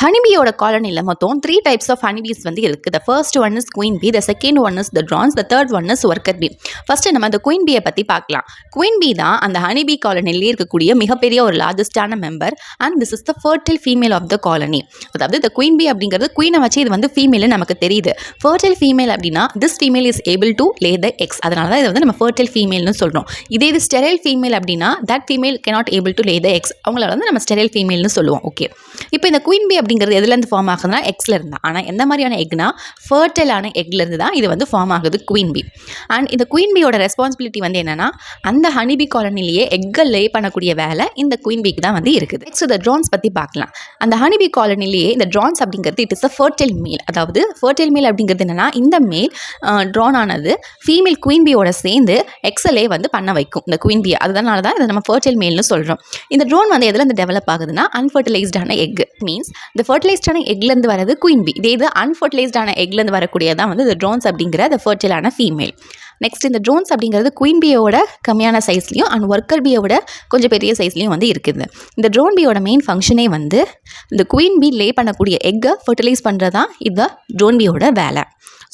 ஹனிபியோட காலனியில் மொத்தம் 3 types of honeybees வந்து இருக்குது. The first one is queen bee, the second one is the drones, the third one is worker bee. First நம்ம அந்த queen பியை பற்றி பார்க்கலாம். குயின் பி தான் அந்த ஹனிபி காலனிலே இருக்கக்கூடிய மிகப்பெரிய ஒரு லார்ஜஸ்டான member and this is the fertile female of the colony. அதாவது இந்த குயின் பி அப்படிங்கிறது குயினை வச்சு இது வந்து ஃபீமேல்னு நமக்கு தெரியுது. ஃபர்டைல் ஃபீமேல் அப்படின்னா this female is able to lay the eggs, அதனால தான் இதை வந்து நம்ம ஃபர்டைல் ஃபீமேல்னு சொல்கிறோம். இதே இது ஸ்டெரைல் ஃபீமேல் அப்படின்னா that female cannot able to lay the eggs, அவங்கள வந்து நம்ம ஸ்டெரைல் ஃபீமேல்னு சொல்லுவோம். ஓகே, இப்போ இந்த குயின் பி அப்படிங்கிறது எதுலேருந்து ஃபார்ம் ஆகுதுன்னா எக்ஸில் இருந்தால். ஆனால் எந்த மாதிரியான எக்னா ஃபர்டைலான எக்லேருந்து தான் இது வந்து ஃபார்ம் ஆகுது குயின் பி. அண்ட் இந்த குயின் பியோட ரெஸ்பான்சிபிலிட்டி வந்து என்னென்னா அந்த ஹனிபி காலனிலேயே எக்கை லே பண்ணக்கூடிய வேலை இந்த குயின் பிக்கு தான் வந்து இருக்குது. நெக்ஸ்ட் இந்த ட்ரான்ஸ் பற்றி பார்க்கலாம். அந்த ஹனிபி காலனிலேயே இந்த ட்ரான்ஸ் அப்படிங்கிறது இட் இஸ் அ ஃபர்டைல் மேல். அதாவது ஃபர்டைல் மேல் அப்படிங்கிறது என்னென்னா இந்த மேல் ட்ரான் ஆனது ஃபீமேல் குயின் பியோட சேர்ந்து எக்ஸலே வந்து பண்ண வைக்கும் இந்த குயின் பியை. அதனால தான் இதை நம்ம ஃபர்டைல் மேல்னு சொல்கிறோம். இந்த ட்ரோன் வந்து எதில் இருந்து டெவலப் ஆகுதுன்னா அன்ஃபர்டிலைஸ்டான எக் மீன்ஸ் இந்த ஃபர்டிலைஸ்டான எக்லேருந்து வரது குயின் பி. இதே இது அன்ஃபர்டிலைஸ்டான எக்லேருந்து வரக்கூடியதான் வந்து இந்த ட்ரோன்ஸ் அப்படிங்கிற அந்த ஃபர்டைலான ஃபீமேல். நெக்ஸ்ட் இந்த ட்ரோன்ஸ் அப்படிங்கிறது குயின் பியோட கம்மியான சைஸ்லையும் அண்ட் ஒர்க்கர் பியோட கொஞ்சம் பெரிய சைஸ்லையும் வந்து இருக்குது. இந்த ட்ரோன் பியோட மெயின் ஃபங்க்ஷனே வந்து இந்த குயின் பி லே பண்ணக்கூடிய எக்கை ஃபர்டிலைஸ் பண்ணுறதான் இந்த ட்ரோன் பியோட வேலை.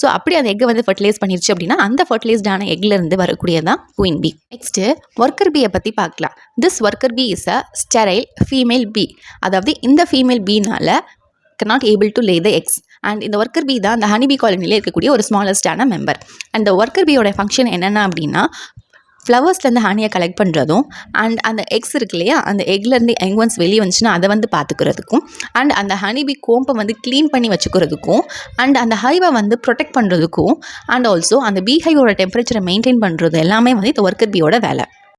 ஸோ அப்படி அந்த எக்கை வந்து ஃபர்டிலைஸ் பண்ணிருச்சு அப்படின்னா அந்த ஃபர்டிலைஸ்டான எக்லேருந்து வரக்கூடியதான் குயின் பி. நெக்ஸ்ட்டு ஒர்க்கர் பியை பற்றி பார்க்கலாம். This worker bee is a sterile female bee. அதாவது இந்த ஃபீமேல் பீனால் cannot able to lay the eggs. And இந்த ஒர்க்கர் பி தான் அந்த ஹனிபி காலனியில் இருக்கக்கூடிய ஒரு ஸ்மாலஸ்டான மெம்பர். அண்ட் இந்த ஒர்க்கர் பியோட ஃபங்க்ஷன் என்னென்ன அப்படின்னா ஃப்ளவர்ஸ்லேருந்து ஹனியை கலெக்ட் பண்ணுறதும் அண்ட் அந்த எக்ஸ் இருக்கு இல்லையா அந்த எக்லேருந்து யங் ஒன்ஸ் வெளியே வந்துச்சுன்னா அதை வந்து பார்த்துக்கிறதுக்கும் அண்ட் அந்த ஹனிபி கோம்பை வந்து க்ளீன் பண்ணி வச்சுக்கிறதுக்கும் அண்ட் அந்த ஹைவை வந்து ப்ரொடெக்ட் பண்ணுறதுக்கும் அண்ட் ஆல்சோ அந்த பீ ஹைவோட டெம்பரேச்சரை மெயின்டைன் பண்ணுறது எல்லாமே வந்து இந்த ஒர்க்கர் பியோட வேலை.